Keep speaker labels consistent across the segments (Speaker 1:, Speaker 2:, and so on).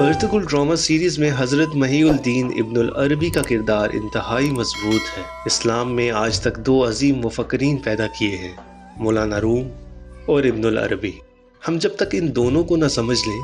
Speaker 1: Ertugrul drama series में हज़रत महिउद्दीन Ibnul अरबी का किरदार इंतहाई मजबूत है। इस्लाम में आज तक दो अजीम मुफक्किरीन पैदा किए हैं, मौलाना रूम और इब्नुल अरबी। हम जब तक इन दोनों को न समझ लें,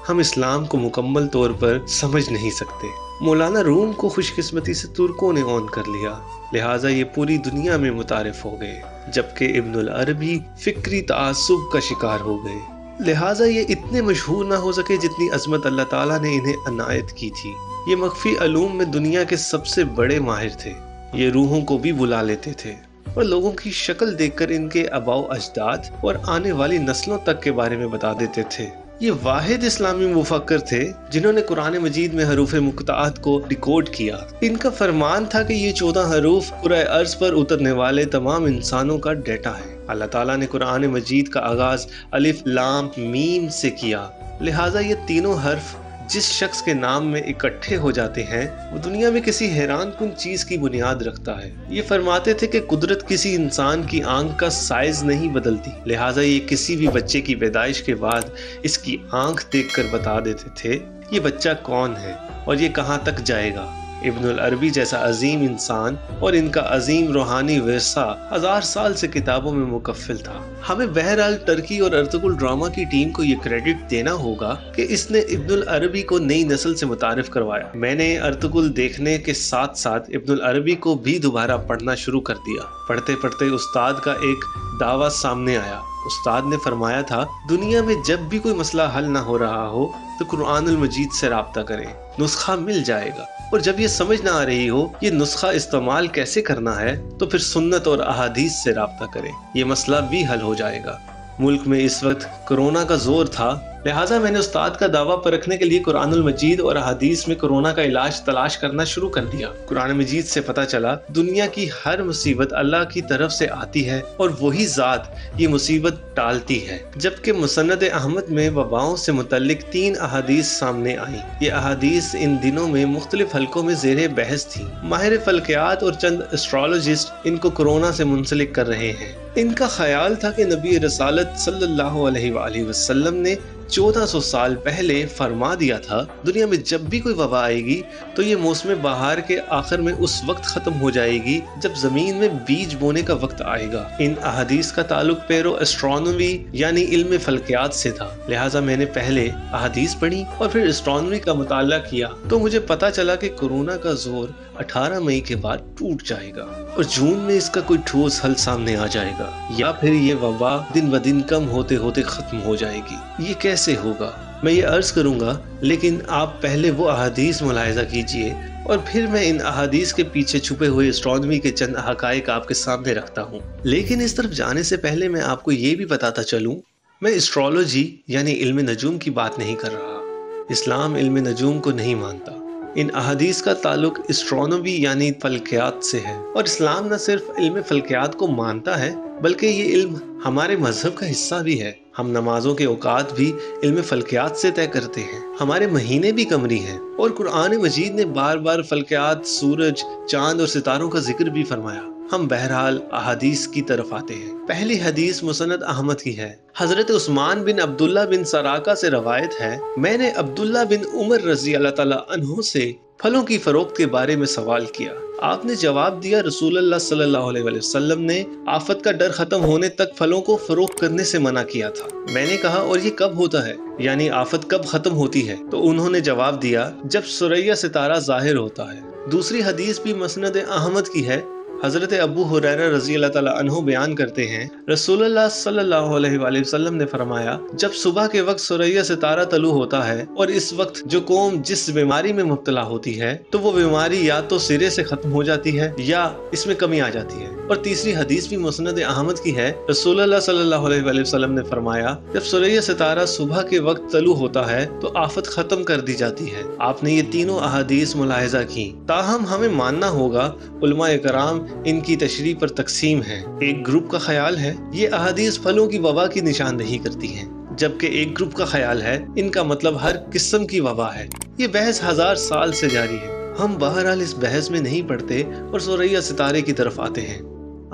Speaker 1: हम इस्लाम को मुकम्मल तौर पर समझ नहीं सकते। मौलाना रूम को खुशकिस्मती से तुर्कों ने ऑन कर लिया, लिहाजा ये पूरी दुनिया में मुतारिफ हो गए, जबकि इब्नुल अरबी फिक्री तआस्सुब का शिकार हो गए। लिहाजा ये इतने मशहूर ना हो सके जितनी अज़मत अल्लाह ताला ने इन्हें अनायत की थी। ये मख्फी अलूम में दुनिया के सबसे बड़े माहिर थे। ये रूहों को भी बुला लेते थे और लोगों की शक्ल देखकर इनके आबाओ अजदाद और आने वाली नस्लों तक के बारे में बता देते थे। ये वाहिद इस्लामी मुफक्किर थे जिन्होंने कुरान मजीद में हरूफ मुक़त्तआत को डिकोड किया। इनका फरमान था कि ये 14 हरूफ कुराए अर्ज़ पर उतरने वाले तमाम इंसानों का डेटा है। अल्लाह ताला ने कुरान मजीद का आगाज अलिफ लाम मीम से किया, लिहाजा ये तीनों हर्फ जिस शख्स के नाम में इकट्ठे हो जाते हैं वो दुनिया में किसी हैरान कुन चीज की बुनियाद रखता है। ये फरमाते थे कि कुदरत किसी इंसान की आंख का साइज नहीं बदलती, लिहाजा ये किसी भी बच्चे की पैदाइश के बाद इसकी आंख देखकर बता देते थे ये बच्चा कौन है और ये कहाँ तक जाएगा। इब्नुल अरबी जैसा अजीम इंसान और इनका अजीम रूहानी विरसा 1000 साल से किताबों में मुकफ्फिल था। हमें बहरहाल टर्की और अर्तुगरुल ड्रामा की टीम को ये क्रेडिट देना होगा कि इसने इब्नुल अरबी को नई नस्ल से मुतारिफ करवाया। मैंने अर्तुगरुल देखने के साथ साथ इब्नुल अरबी को भी दोबारा पढ़ना शुरू कर दिया। पढ़ते पढ़ते उस्ताद का एक दावा सामने आया। उस्ताद ने फरमाया था, दुनिया में जब भी कोई मसला हल ना हो रहा हो तो कुरानुल मजीद से राब्ता करें, नुस्खा मिल जाएगा। और जब ये समझ ना आ रही हो ये नुस्खा इस्तेमाल कैसे करना है तो फिर सुन्नत और अहादीस से राब्ता करें, ये मसला भी हल हो जाएगा। मुल्क में इस वक्त कोरोना का जोर था, लिहाजा मैंने उस्ताद का दावा परखने के लिए कुरानुल मजीद और अहादीस में कोरोना का इलाज तलाश करना शुरू कर दिया। कुरान मजीद से पता चला दुनिया की हर मुसीबत अल्लाह की तरफ से आती है और वही ज़ात ये मुसीबत टालती है। जबकि मुसन्नद अहमद में वबाओं से मुतल्लिक 3 अहादीस सामने आई। ये अहादीस इन दिनों में मुख्तलिफ हलकों में ज़ेरे बहस थी। माहिर फल्कियात और चंद एस्ट्रोलॉजिस्ट इनको कोरोना से मुंसलिक कर रहे हैं। इनका ख्याल था कि नबी रसालत सल्लल्लाहु अलैहि वसल्लम ने 1400 साल पहले फरमा दिया था दुनिया में जब भी कोई वबा आएगी तो ये मौसम बहार के आखिर में उस वक्त खत्म हो जाएगी जब जमीन में बीज बोने का वक्त आएगा। इन अहादीस का ताल्लुक पेरो एस्ट्रोनॉमी यानी इल्म फल्कियात से था, लिहाजा मैंने पहले अहादीस पढ़ी और फिर एस्ट्रोनॉमी का मुताला किया तो मुझे पता चला कि कोरोना का जोर 18 मई के बाद टूट जाएगा और जून में इसका कोई ठोस हल सामने आ जाएगा, या फिर ये वबा दिन ब दिन कम होते होते खत्म हो जाएगी। ये कैसे होगा मैं ये अर्ज करूंगा, लेकिन आप पहले वो अहादीस मुलाहिजा कीजिए और फिर मैं इन अहादीस के पीछे छुपे हुए एस्ट्रोनॉमी के चंद हकायक आपके सामने रखता हूँ। लेकिन इस तरफ जाने से पहले मैं आपको ये भी बताता चलूँ, मैं एस्ट्रोलॉजी यानी इल्म नजूम की बात नहीं कर रहा। इस्लाम इल्म नजूम को नहीं मानता। इन अहादीस का ताल्लुक एस्ट्रोनॉमी यानी फल्कियात से है और इस्लाम न सिर्फ इल्म फल्कियात को मानता है बल्कि ये इल्म हमारे मजहब का हिस्सा भी है। हम नमाजों के औकात भी इल्म फल्कियात से तय करते हैं, हमारे महीने भी कमरी हैं और कुरान मजीद ने बार बार फल्कियात, सूरज, चांद और सितारों का जिक्र भी फरमाया। हम बहरहाल अहादीस की तरफ आते हैं। पहली हदीस मुसन्नद अहमद की है। हजरत उस्मान बिन अब्दुल्ला बिन सराका से रवायत है, मैंने अब्दुल्ला बिन उमर रजी अल्लाह ताला अन्हु से फलों की फरोख्त के बारे में सवाल किया। आपने जवाब दिया, रसूलुल्लाह सल्लल्लाहु अलैहि वसल्लम ने आफत का डर खत्म होने तक फलों को फरोख्त करने से मना किया था। मैंने कहा, और ये कब होता है, यानी आफत कब खत्म होती है? तो उन्होंने जवाब दिया, जब सुरैया सितारा जाहिर होता है। दूसरी हदीस भी मुस्नद अहमद की है। हजरत अबू हुरैरा रज़ी अल्लाह ताला अन्हु बयान करते हैं, रसूलुल्लाह सल्लल्लाहु अलैहि वसल्लम ने फरमाया, जब सुबह के वक्त सुरैया सितारा तलू होता है और इस वक्त जो कौम जिस बीमारी में मुब्तला होती है तो वो बीमारी या तो सिरे से खत्म हो जाती है या इसमें कमी आ जाती है। और तीसरी हदीस भी मुस्नद अहमद की है। रसूलुल्लाह सल्लल्लाहु अलैहि वसल्लम ने फरमाया, जब सुरैया सितारा सुबह के वक्त तलू होता है तो आफत खत्म कर दी जाती है। आपने ये तीनों अहादीस मुलाहिजा की। ताहम हमें मानना होगा उलमाए कराम इनकी तशरीह पर तकसीम है। एक ग्रुप का ख्याल है ये अहादीस फलों की वबा की निशानदही करती हैं, जबकि एक ग्रुप का ख्याल है इनका मतलब हर किस्म की वबा है। ये बहस 1000 साल से जारी है। हम बहरहाल इस बहस में नहीं पड़ते और सुरैया सितारे की तरफ आते हैं।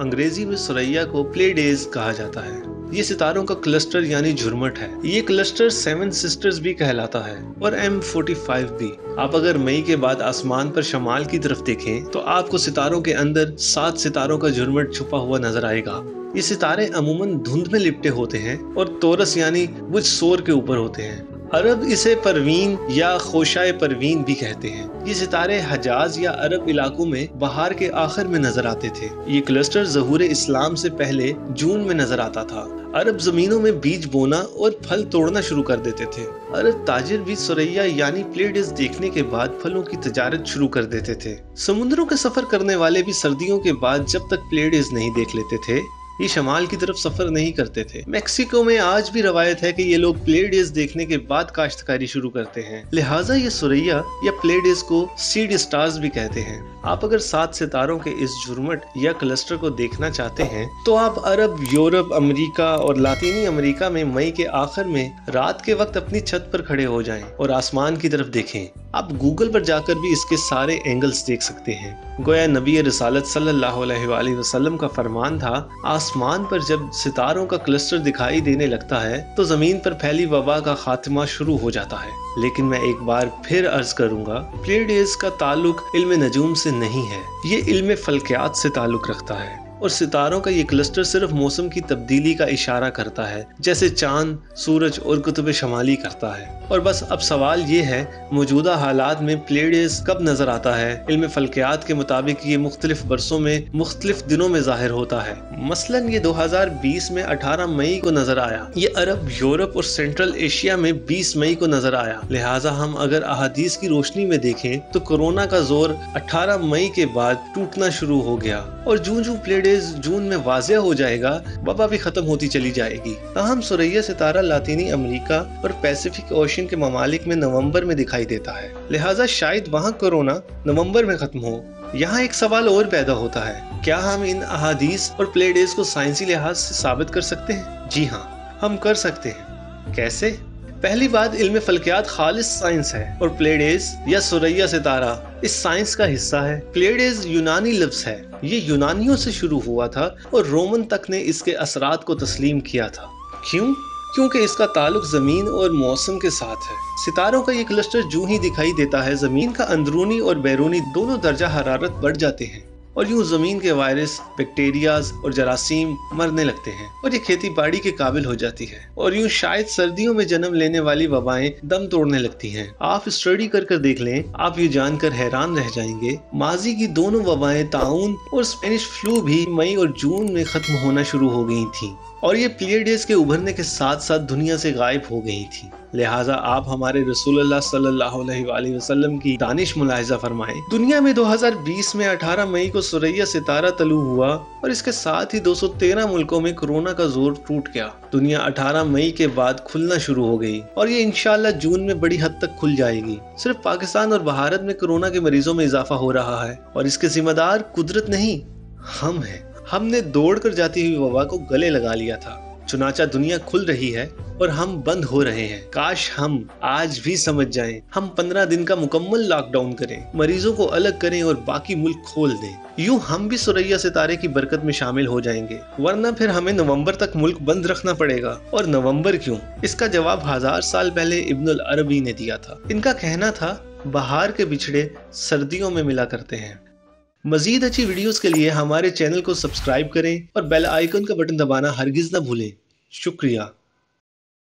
Speaker 1: अंग्रेजी में सुरैया को प्लेडेज कहा जाता है। ये सितारों का क्लस्टर यानी झुरमट है। ये क्लस्टर 7 सिस्टर्स भी कहलाता है और M45 भी। आप अगर मई के बाद आसमान पर शमाल की तरफ देखें तो आपको सितारों के अंदर 7 सितारों का झुरमट छुपा हुआ नजर आएगा। ये सितारे अमूमन धुंध में लिपटे होते हैं और तोरस यानी बुझ सोर के ऊपर होते हैं। अरब इसे परवीन या खोशाए परवीन भी कहते हैं। ये सितारे हजाज या अरब इलाकों में बहार के आखिर में नजर आते थे। ये क्लस्टर ज़हूर इस्लाम से पहले जून में नजर आता था। अरब जमीनों में बीज बोना और फल तोड़ना शुरू कर देते थे। अरब ताजिर भी सुरैया यानी प्लेडिस देखने के बाद फलों की तजारत शुरू कर देते थे। समुद्रों के सफर करने वाले भी सर्दियों के बाद जब तक प्लेडिस नहीं देख लेते थे, ये शमाल की तरफ सफर नहीं करते थे। मेक्सिको में आज भी रवायत है कि ये लोग प्लेडिस देखने के बाद काश्तकारी शुरू करते हैं, लिहाजा ये सुरैया या प्लेडिस को सीड स्टार्स भी कहते हैं। आप अगर 7 सितारों के इस झुरमट या क्लस्टर को देखना चाहते हैं तो आप अरब, यूरोप, अमेरिका और लातीनी अमेरिका में मई के आखिर में रात के वक्त अपनी छत पर खड़े हो जाएं और आसमान की तरफ देखें। आप गूगल पर जाकर भी इसके सारे एंगल्स देख सकते हैं। गोया नबी रिसालत सल्लल्लाहु अलैहि वसल्लम का फरमान था, आसमान पर जब सितारों का क्लस्टर दिखाई देने लगता है तो जमीन पर फैली वबा का खात्मा शुरू हो जाता है। लेकिन मैं एक बार फिर अर्ज करूंगा, प्लेडिस का ताल्लुक इल्म नजूम से नहीं है, ये इल्म फल्कियात से ताल्लुक रखता है। और सितारों का ये क्लस्टर सिर्फ मौसम की तब्दीली का इशारा करता है, जैसे चांद, सूरज और कुतुब शमाली करता है। और बस अब सवाल ये है, मौजूदा हालात में प्लेडिस कब नजर आता है? इल्म फल्कियात के मुताबिक ये मुख्तलिफ बरसों में मुख्तलिफ दिनों में जाहिर होता है। मसलन ये 2020 में 18 मई को नजर आया। ये अरब, यूरोप और सेंट्रल एशिया में 20 मई को नजर आया। लिहाजा हम अगर अहादीस की रोशनी में देखें तो कोरोना का जोर 18 मई के बाद टूटना शुरू हो गया और जूं प्लेडिस जून में वाज़ेह हो जाएगा, वबा भी खत्म होती चली जाएगी। ताहम सुरैया सितारा लातीनी अमेरिका और पैसिफिक ओशन के ममालिक में नवंबर में दिखाई देता है, लिहाजा शायद वहाँ कोरोना नवंबर में खत्म हो। यहाँ एक सवाल और पैदा होता है, क्या हम इन अहादीस और प्लेडिस को साइंसी लिहाज से साबित कर सकते हैं? जी हाँ, हम कर सकते हैं। कैसे? पहली बात, इल्म फल्कियात खालिस साइंस है और प्लेडिस या सुरैया सितारा इस साइंस का हिस्सा है। प्लेडिस यूनानी लफ्ज है, ये यूनानियों से शुरू हुआ था और रोमन तक ने इसके असरात को तस्लीम किया था। क्यों? क्योंकि इसका ताल्लुक जमीन और मौसम के साथ है। सितारों का ये क्लस्टर जूं ही दिखाई देता है, जमीन का अंदरूनी और बैरूनी दोनों दर्जा हरारत बढ़ जाते हैं और यूं जमीन के वायरस, बैक्टीरियाज और जरासीम मरने लगते हैं और ये खेती बाड़ी के काबिल हो जाती है। और यूं शायद सर्दियों में जन्म लेने वाली वबाएं दम तोड़ने लगती हैं। आप स्टडी कर देख लें, आप ये जानकर हैरान रह जाएंगे, माजी की दोनों वबाएं, ताउन और स्पेनिश फ्लू भी मई और जून में खत्म होना शुरू हो गई थी और ये प्लेडिस के उभरने के साथ साथ दुनिया से गायब हो गई थी। लिहाजा आप हमारे रसूलुल्लाह सल्लल्लाहु अलैहि वसल्लम की दानिश मुलाहिजा फरमाएं। दुनिया में 2020 में 18 मई को सुरैया सितारा तलू हुआ और इसके साथ ही 213 मुल्कों में कोरोना का जोर टूट गया। दुनिया 18 मई के बाद खुलना शुरू हो गई और ये इंशाल्लाह जून में बड़ी हद तक खुल जाएगी। सिर्फ पाकिस्तान और भारत में कोरोना के मरीजों में इजाफा हो रहा है और इसके जिम्मेदार कुदरत नहीं, हम हैं। हमने दौड़कर जाती हुई वबा को गले लगा लिया था। चुनाचा दुनिया खुल रही है और हम बंद हो रहे हैं। काश हम आज भी समझ जाएं। हम 15 दिन का मुकम्मल लॉकडाउन करें, मरीजों को अलग करें और बाकी मुल्क खोल दें। यूं हम भी सुरैया सितारे की बरकत में शामिल हो जाएंगे, वरना फिर हमें नवंबर तक मुल्क बंद रखना पड़ेगा। और नवंबर क्यों? इसका जवाब 1000 साल पहले इब्नुल अरबी ने दिया था। इनका कहना था, बहार के बिछड़े सर्दियों में मिला करते हैं। मजीद अच्छी वीडियोस के लिए हमारे चैनल को सब्सक्राइब करें और बेल आइकन का बटन दबाना हरगिज न भूलें। शुक्रिया।